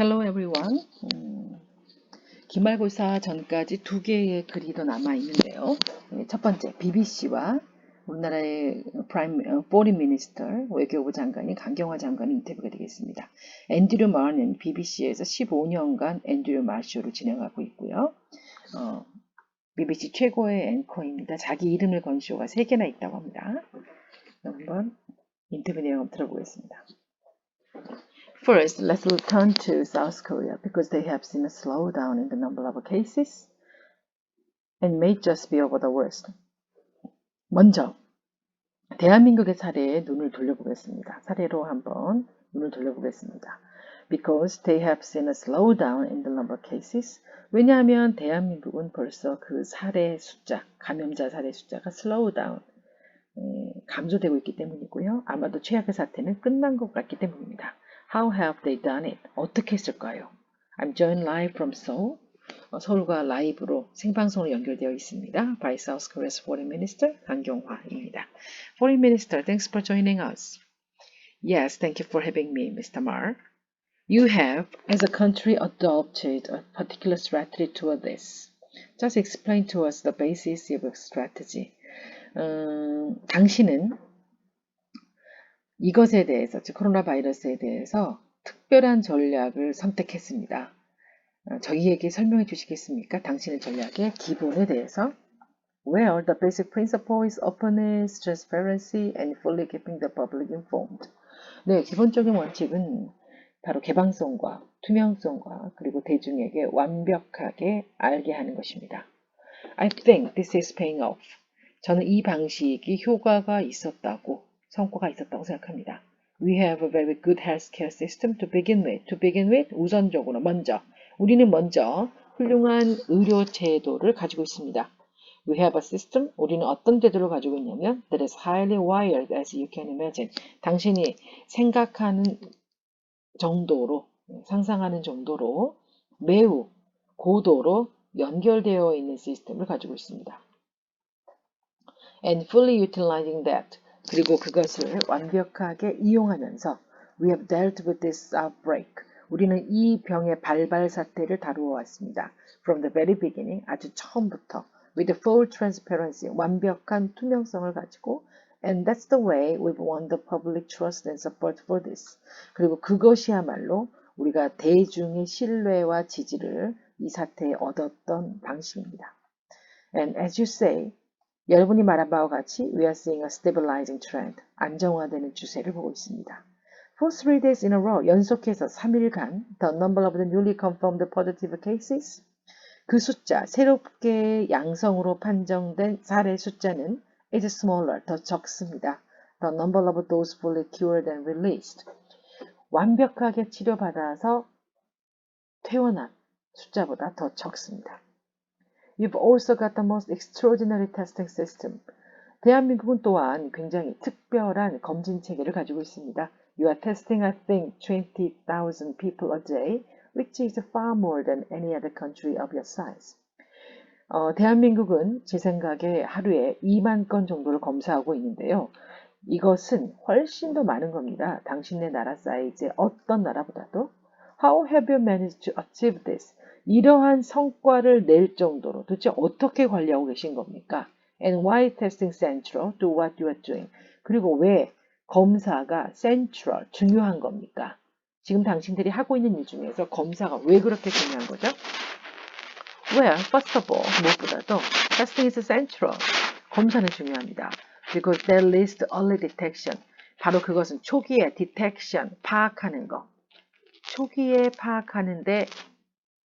Hello everyone. 기말고사 전까지 두 개의 글이 더 남아 있는데요. 첫 번째, BBC와 우리나라의 Foreign Minister 외교부 장관인 강경화 장관의 인터뷰가 되겠습니다. 앤드류 마는 BBC에서 15년간 앤드류 마 쇼를 진행하고 있고요. BBC 최고의 앵커입니다. 자기 이름을 건 쇼가 3개나 있다고 합니다. 한번 인터뷰 내용 들어보겠습니다. First, let's turn to South Korea because they have seen a slowdown in the number of cases and may just be over the worst. 먼저, 대한민국의 사례에 눈을 돌려보겠습니다. 사례로 한번 눈을 돌려보겠습니다. Because they have seen a slowdown in the number of cases. 왜냐하면 대한민국은 벌써 그 사례 숫자, 감염자 사례 숫자가 slowdown, 감소되고 있기 때문이고요. 아마도 최악의 사태는 끝난 것 같기 때문입니다. How have they done it? 어떻게 했을까요? I'm joined live from Seoul. 서울과 라이브로 생방송으로 연결되어 있습니다. By South Korea's Foreign Minister 강경화입니다. Foreign Minister, thanks for joining us. Yes, thank you for having me, Mr. Mar. You have, as a country, adopted a particular strategy toward this. Just explain to us the basis of your strategy. 당신은 이것에 대해서, 즉 코로나 바이러스에 대해서 특별한 전략을 선택했습니다. 저희에게 설명해 주시겠습니까? 당신의 전략의 기본에 대해서. Well, the basic principle is openness, transparency, and fully keeping the public informed. 네, 기본적인 원칙은 바로 개방성과 투명성과 그리고 대중에게 완벽하게 알게 하는 것입니다. I think this is paying off. 저는 이 방식이 효과가 있었다고, 성과가 있었다고 생각합니다. We have a very good healthcare system to begin with. To begin with, 우선적으로 우리는 먼저 훌륭한 의료 제도를 가지고 있습니다. We have a system. 우리는 어떤 제도를 가지고 있냐면 that is highly wired as you can imagine. 당신이 생각하는 정도로, 상상하는 정도로 매우 고도로 연결되어 있는 시스템을 가지고 있습니다. And fully utilizing that. 그리고 그것을 완벽하게 이용하면서 We have dealt with this outbreak. 우리는 이 병의 발발 사태를 다루어 왔습니다. From the very beginning, 아주 처음부터 with full transparency, 완벽한 투명성을 가지고 And that's the way we've won the public trust and support for this. 그리고 그것이야말로 우리가 대중의 신뢰와 지지를 이 사태에 얻었던 방식입니다. And as you say, 여러분이 말한 바와 같이 We are seeing a stabilizing trend. 안정화되는 추세를 보고 있습니다. For 3 days in a row, 연속해서 3일간 the number of the newly confirmed positive cases, 그 숫자, 새롭게 양성으로 판정된 사례 숫자는 is smaller, 더 적습니다. The number of those fully cured and released, 완벽하게 치료받아서 퇴원한 숫자보다 더 적습니다. You've also got the most extraordinary testing system. 대한민국은 또한 굉장히 특별한 검진 체계를 가지고 있습니다. You are testing, I think, 20,000 people a day, which is far more than any other country of your size. 대한민국은 제 생각에 하루에 2만 건 정도를 검사하고 있는데요. 이것은 훨씬 더 많은 겁니다. 당신네 나라 사이즈의 어떤 나라보다도. How have you managed to achieve this? 이러한 성과를 낼 정도로 도대체 어떻게 관리하고 계신 겁니까? And why testing central to what you are doing? 그리고 왜 검사가 central, 중요한 겁니까? 지금 당신들이 하고 있는 일 중에서 검사가 왜 그렇게 중요한 거죠? Well, first of all, 무엇보다도 testing is central. 검사는 중요합니다. Because that leads to early detection. 바로 그것은 초기에 detection, 파악하는 거. 초기에 파악하는데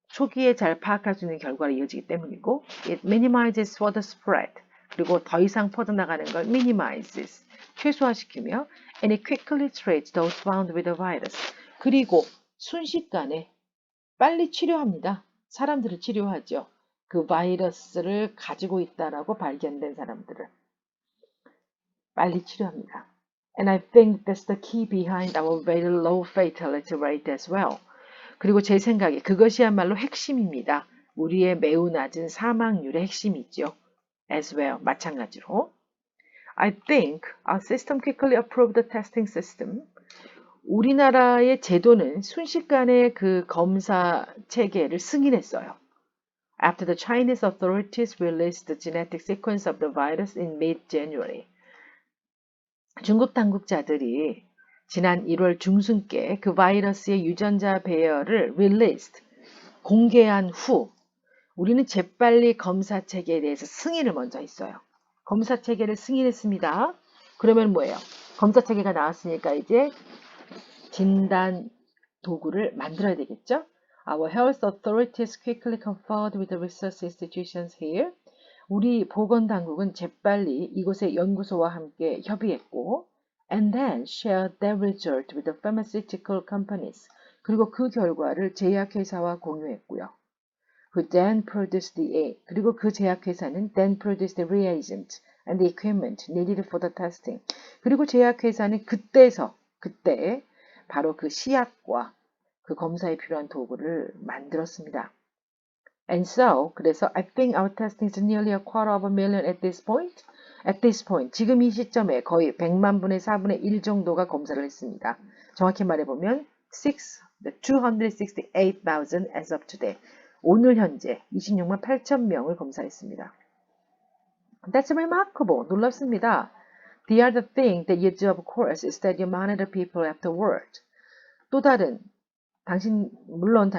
초기에 잘 파악할 수 있는 결과로 이어지기 때문이고 It minimizes further spread. 그리고 더 이상 퍼져나가는 걸 minimizes, 최소화시키며 and it quickly treats those found with the virus. 그리고 순식간에 빨리 치료합니다. 사람들을 치료하죠. 그 바이러스를 가지고 있다라고 발견된 사람들을 빨리 치료합니다. And I think that's the key behind our very low fatality rate as well. 그리고 제 생각에 그것이야말로 핵심입니다. 우리의 매우 낮은 사망률의 핵심이죠. As well, 마찬가지로. I think our system quickly approved the testing system. 우리나라의 제도는 순식간에 그 검사 체계를 승인했어요. After the Chinese authorities released the genetic sequence of the virus in mid-January. 중국 당국자들이 지난 1월 중순께 그 바이러스의 유전자 배열을 released, 공개한 후 우리는 재빨리 검사 체계에 대해서 승인을 먼저 했어요. 검사 체계를 승인했습니다. 그러면 뭐예요? 검사 체계가 나왔으니까 이제 진단 도구를 만들어야 되겠죠? Our health authorities quickly conferred with the research institutions here. 우리 보건당국은 재빨리 이곳의 연구소와 함께 협의했고 and then shared their result with the pharmaceutical companies. 그리고 그 결과를 제약회사와 공유했고요. 그 then produced the 그리고 그 제약회사는 then produced the reagent and the equipment needed for the testing. 그리고 제약회사는 그때 바로 그 시약과 그 검사에 필요한 도구를 만들었습니다. And so, 그래서 I think our testing is nearly a quarter of a million at this point. At this point, 지금 이 시점에 거의 100만 분의 4분의 1 정도가 검사를 했습니다. 정확히 말해보면 268,000 as of today. 오늘 현재 26만 8천 명을 검사했습니다. That's remarkable. 놀랍습니다. The other thing that you do, of course, is that you monitor people afterward. 또 다른, 물론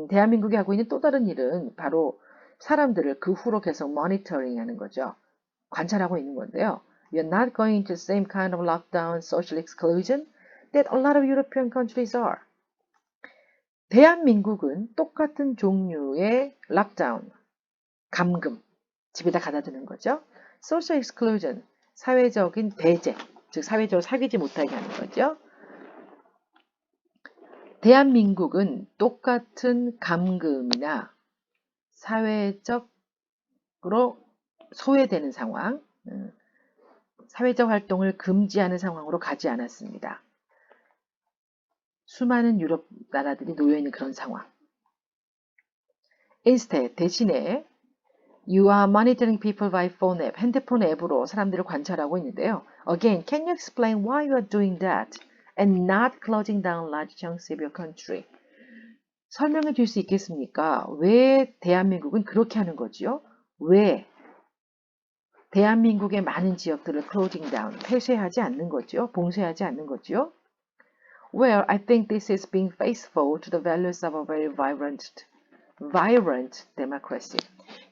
대한민국이 하고 있는 또 다른 일은 바로 사람들을 그 후로 계속 모니터링 하는 거죠. 관찰하고 있는 건데요. You're not going to the same kind of lockdown, social exclusion that a lot of European countries are. 대한민국은 똑같은 종류의 락다운, 감금, 집에다 가둬두는 거죠. Social exclusion, 사회적인 배제, 즉 사회적으로 사귀지 못하게 하는 거죠. 대한민국은 똑같은 감금이나 사회적으로 소외되는 상황, 사회적 활동을 금지하는 상황으로 가지 않았습니다. 수많은 유럽 나라들이 놓여있는 그런 상황. Instead, 대신에 You are monitoring people by phone app, 핸드폰 앱으로 사람들을 관찰하고 있는데요. Again, can you explain why you are doing that and not closing down large chunks of your country? 설명해 줄 수 있겠습니까? 왜 대한민국은 그렇게 하는 거지요? 왜 대한민국의 많은 지역들을 closing down, 폐쇄하지 않는 거지요? 봉쇄하지 않는 거지요? Well, I think this is being faithful to the values of a very vibrant democracy.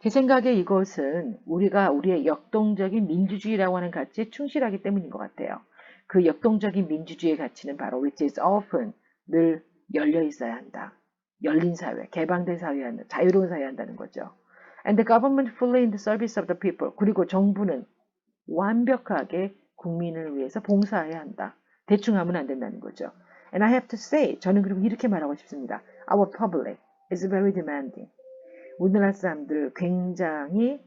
제 생각에 이것은 우리가 우리의 역동적인 민주주의라고 하는 가치에 충실하기 때문인 것 같아요. 그 역동적인 민주주의의 가치는 바로 which is open, 늘 열려 있어야 한다. 열린 사회, 개방된 사회야 한다. 자유로운 사회야 한다는 거죠. And the government fully in the service of the people. 그리고 정부는 완벽하게 국민을 위해서 봉사해야 한다. 대충 하면 안 된다는 거죠. And I have to say, 저는 그리고 이렇게 말하고 싶습니다. Our public is very demanding. 우리나라 사람들 굉장히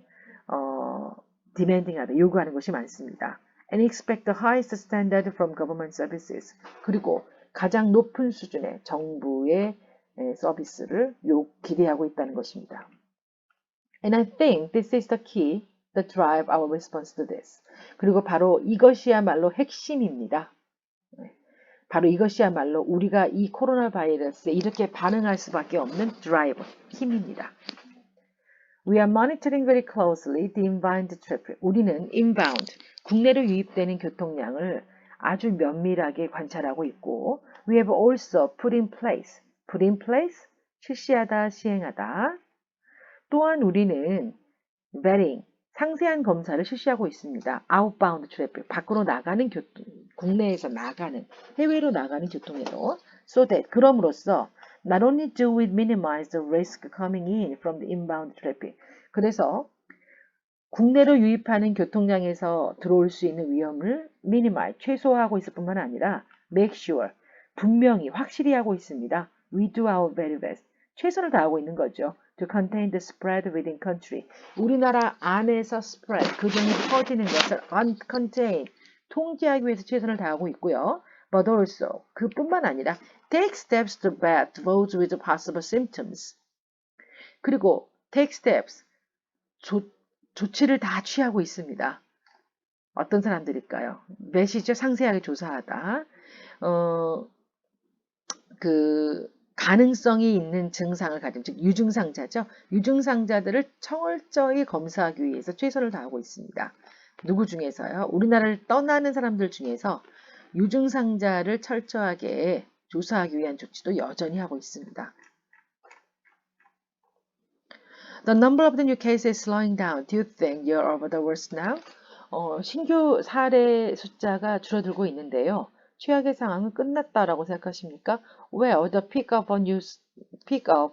demanding하다, 요구하는 것이 많습니다. And expect the highest standard from government services. 그리고 가장 높은 수준의 정부의 서비스를 기대하고 있다는 것입니다. And I think this is the key that drive our response to this. 그리고 바로 이것이야말로 핵심입니다. 바로 이것이야말로 우리가 이 코로나 바이러스에 이렇게 반응할 수밖에 없는 드라이버, 힘입니다. We are monitoring very closely the inbound traffic. 우리는 inbound, 국내로 유입되는 교통량을 아주 면밀하게 관찰하고 있고 We have also put in place, 실시하다, 시행하다. 또한 우리는 vetting, 상세한 검사를 실시하고 있습니다. Outbound traffic, 밖으로 나가는 교통, 국내에서 나가는, 해외로 나가는 교통에도 so that, 그럼으로써 not only do we minimize the risk coming in from the inbound traffic, 그래서 국내로 유입하는 교통량에서 들어올 수 있는 위험을 minimize, 최소화하고 있을 뿐만 아니라 make sure, 분명히, 확실히 하고 있습니다. We do our very best, 최선을 다하고 있는 거죠. To contain the spread within country. 우리나라 안에서 spread, 그 종이 퍼지는 것을 contain, 통제하기 위해서 최선을 다하고 있고요. But also, 그뿐만 아니라 take steps to bat those with possible symptoms. 그리고 take steps, 조치를 다 취하고 있습니다. 어떤 사람들일까요? 몇이죠? 상세하게 조사하다. 어, 그 가능성이 있는 증상을 가진 즉 유증상자죠. 유증상자들을 철저히 검사하기 위해서 최선을 다하고 있습니다. 누구 중에서요? 우리나라를 떠나는 사람들 중에서 유증상자를 철저하게 조사하기 위한 조치도 여전히 하고 있습니다. The number of the new cases is slowing down. Do you think you're over the worst now? 신규 사례 숫자가 줄어들고 있는데요. 최악의 상황은 끝났다라고 생각하십니까? Well, the peak of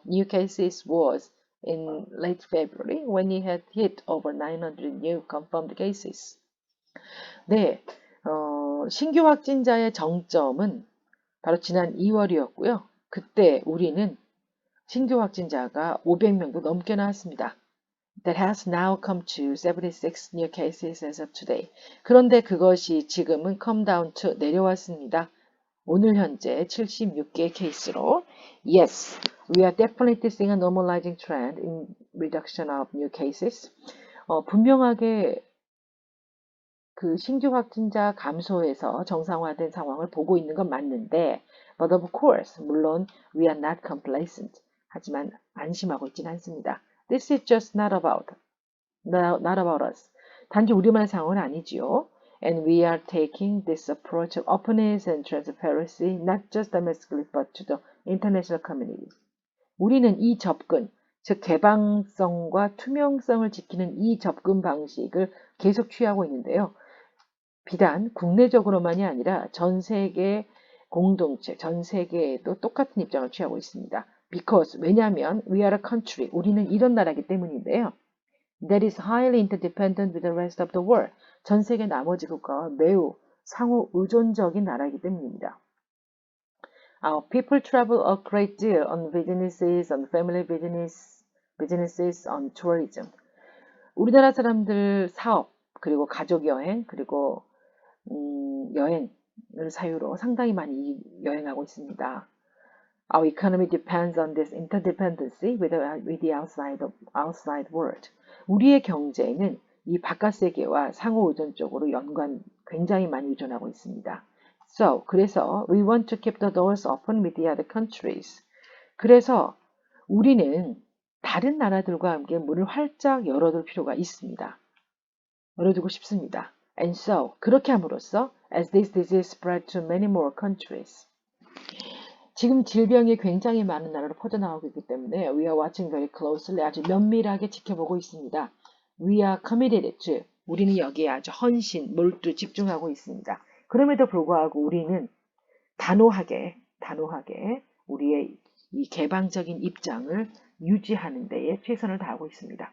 new cases was in late February when it had hit over 900 new confirmed cases. 네, 신규 확진자의 정점은 바로 지난 2월이었고요. 그때 우리는 신규 확진자가 500명도 넘게 나왔습니다. That has now come to 76 new cases as of today. 그런데 그것이 지금은 come down to 내려왔습니다. 오늘 현재 76개의 케이스로 Yes, we are definitely seeing a normalizing trend in reduction of new cases. 분명하게 그 신규 확진자 감소에서 정상화된 상황을 보고 있는 건 맞는데 but of course, 물론 we are not complacent. 하지만 안심하고 있진 않습니다. This is just not about us. 단지 우리만의 상황은 아니지요. And we are taking this approach of openness and transparency not just domestically but to the international community. 우리는 이 접근, 즉 개방성과 투명성을 지키는 이 접근 방식을 계속 취하고 있는데요. 비단 국내적으로만이 아니라 전 세계 공동체, 전 세계에도 똑같은 입장을 취하고 있습니다. Because, 왜냐하면 we are a country, 우리는 이런 나라이기 때문인데요. That is highly interdependent with the rest of the world. 전 세계 나머지 국가와 매우 상호 의존적인 나라이기 때문입니다. Our people travel a great deal on businesses, on family businesses, on tourism. 우리나라 사람들 사업, 그리고 가족 여행, 그리고 여행을 사유로 상당히 많이 여행하고 있습니다. Our economy depends on this interdependency with the outside world. 우리의 경제는 이 바깥 세계와 상호 의존적으로 굉장히 많이 의존하고 있습니다. So, 그래서 we want to keep the doors open with the other countries. 그래서 우리는 다른 나라들과 함께 문을 활짝 열어둘 필요가 있습니다. 열어두고 싶습니다. And so, 그렇게 함으로써 as this disease spread to many more countries. 지금 질병이 굉장히 많은 나라로 퍼져나가고 있기 때문에 we are watching very closely, 아주 면밀하게 지켜보고 있습니다. We are committed to, 우리는 여기에 아주 헌신, 몰두 집중하고 있습니다. 그럼에도 불구하고 우리는 단호하게 우리의 이 개방적인 입장을 유지하는 데에 최선을 다하고 있습니다.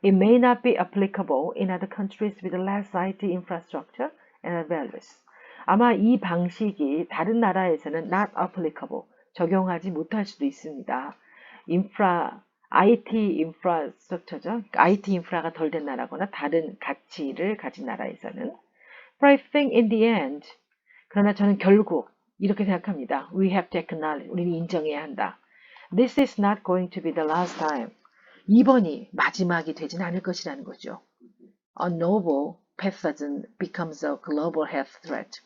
It may not be applicable in other countries with less IT infrastructure and values. 아마 이 방식이 다른 나라에서는 not applicable, 적용하지 못할 수도 있습니다. IT 인프라스트럭처죠. IT 인프라가 덜 된 나라거나 다른 가치를 가진 나라에서는. But I think in the end, 그러나 저는 결국 이렇게 생각합니다. We have to acknowledge, 우리는 인정해야 한다. This is not going to be the last time. 이번이 마지막이 되진 않을 것이라는 거죠. A novel pathogen becomes a global health threat.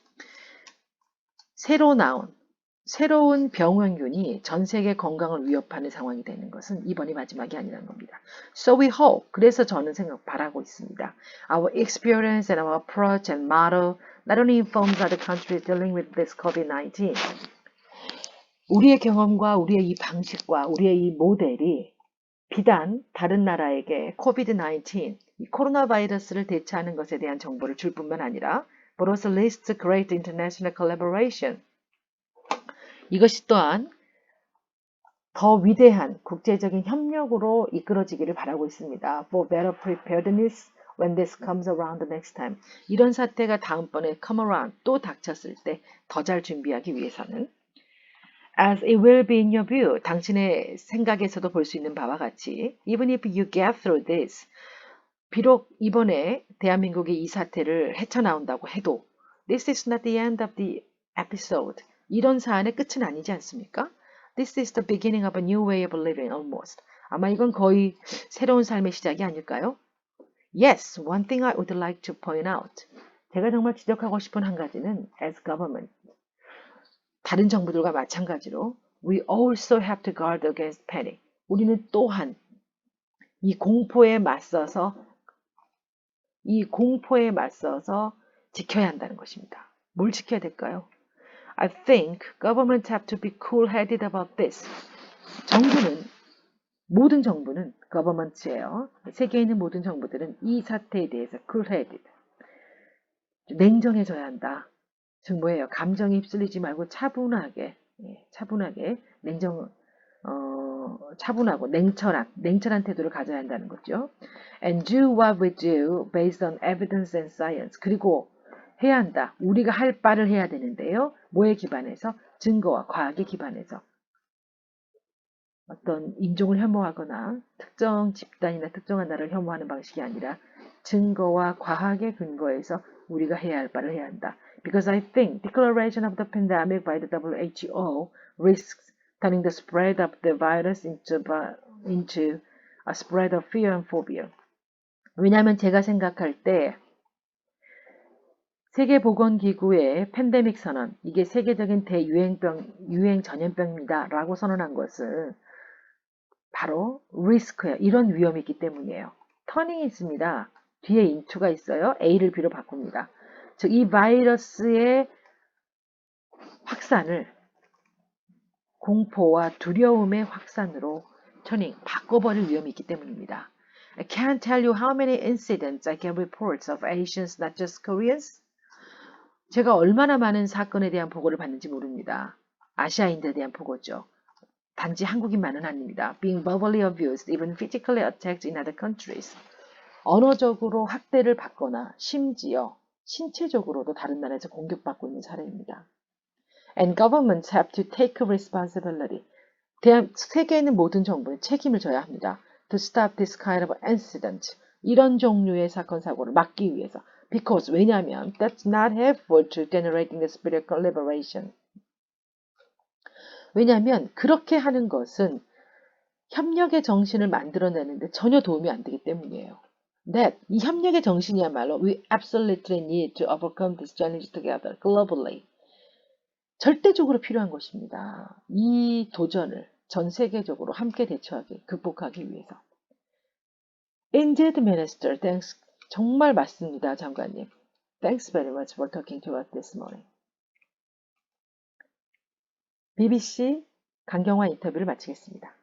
새로운 병원균이 전 세계 건강을 위협하는 상황이 되는 것은 이번이 마지막이 아니라는 겁니다. So we hope, 그래서 저는 바라고 있습니다. Our experience and our approach and motto not only informs other countries dealing with this COVID-19. 우리의 경험과 우리의 이 방식과 우리의 이 모델이 비단 다른 나라에게 COVID-19, 이 코로나 바이러스를 대처하는 것에 대한 정보를 줄 뿐만 아니라 but also leads to great international collaboration. 이것이 또한 더 위대한 국제적인 협력으로 이끌어지기를 바라고 있습니다. For better preparedness when this comes around the next time. 이런 사태가 다음번에 come around, 또 닥쳤을 때 더 잘 준비하기 위해서는 As it will be in your view, 당신의 생각에서도 볼 수 있는 바와 같이 even if you get through this, 비록 이번에 대한민국이 이 사태를 헤쳐나온다고 해도 This is not the end of the episode. 이런 사안의 끝은 아니지 않습니까? This is the beginning of a new way of living almost. 아마 이건 거의 새로운 삶의 시작이 아닐까요? Yes, one thing I would like to point out. 제가 정말 지적하고 싶은 한 가지는 as government, 다른 정부들과 마찬가지로 we also have to guard against panic. 우리는 또한 이 공포에 맞서서 지켜야 한다는 것입니다. 뭘 지켜야 될까요? I think governments have to be cool-headed about this. 모든 정부는 governments예요. 세계에 있는 모든 정부들은 이 사태에 대해서 cool-headed, 냉정해져야 한다. 즉 뭐예요? 감정에 휩쓸리지 말고 차분하게 차분하고 냉철한 태도를 가져야 한다는 거죠. And do what we do based on evidence and science. 그리고 해야 한다. 우리가 할 바를 해야 되는데요. 뭐에 기반해서? 증거와 과학에 기반해서. 어떤 인종을 혐오하거나 특정 집단이나 특정한 나라를 혐오하는 방식이 아니라 증거와 과학에 근거해서 우리가 해야 할 바를 해야 한다. Because I think declaration of the pandemic by the WHO risks turning the spread of the virus into a spread of fear and phobia. 왜냐하면 제가 생각할 때 세계보건기구의 팬데믹 선언, 이게 세계적인 유행 전염병입니다 라고 선언한 것은 바로 리스크예요. 이런 위험이 있기 때문이에요. 터닝이 있습니다. 뒤에 into가 있어요. A를 B로 바꿉니다. 즉 이 바이러스의 확산을 공포와 두려움의 확산으로 바꿔버릴 위험이 있기 때문입니다. I can't tell you how many incidents I get reports of Asians, not just Koreans. 제가 얼마나 많은 사건에 대한 보고를 받는지 모릅니다. 아시아인들에 대한 보고죠. 단지 한국인만은 아닙니다. Being verbally abused, even physically attacked in other countries. 언어적으로 학대를 받거나 심지어 신체적으로도 다른 나라에서 공격받고 있는 사례입니다. And governments have to take responsibility. 세계에 있는 모든 정부는 책임을 져야 합니다. To stop this kind of incident. 이런 종류의 사건, 사고를 막기 위해서. Because, 왜냐하면 that's not helpful to generating the spirit of collaboration. 왜냐하면 그렇게 하는 것은 협력의 정신을 만들어내는데 전혀 도움이 안 되기 때문이에요. 이 협력의 정신이야말로 we absolutely need to overcome this challenge together globally. 절대적으로 필요한 것입니다. 이 도전을 전 세계적으로 함께 극복하기 위해서. Indeed, Minister. Thanks. 정말 맞습니다, 장관님. Thanks very much for talking to us this morning. BBC 강경화 인터뷰를 마치겠습니다.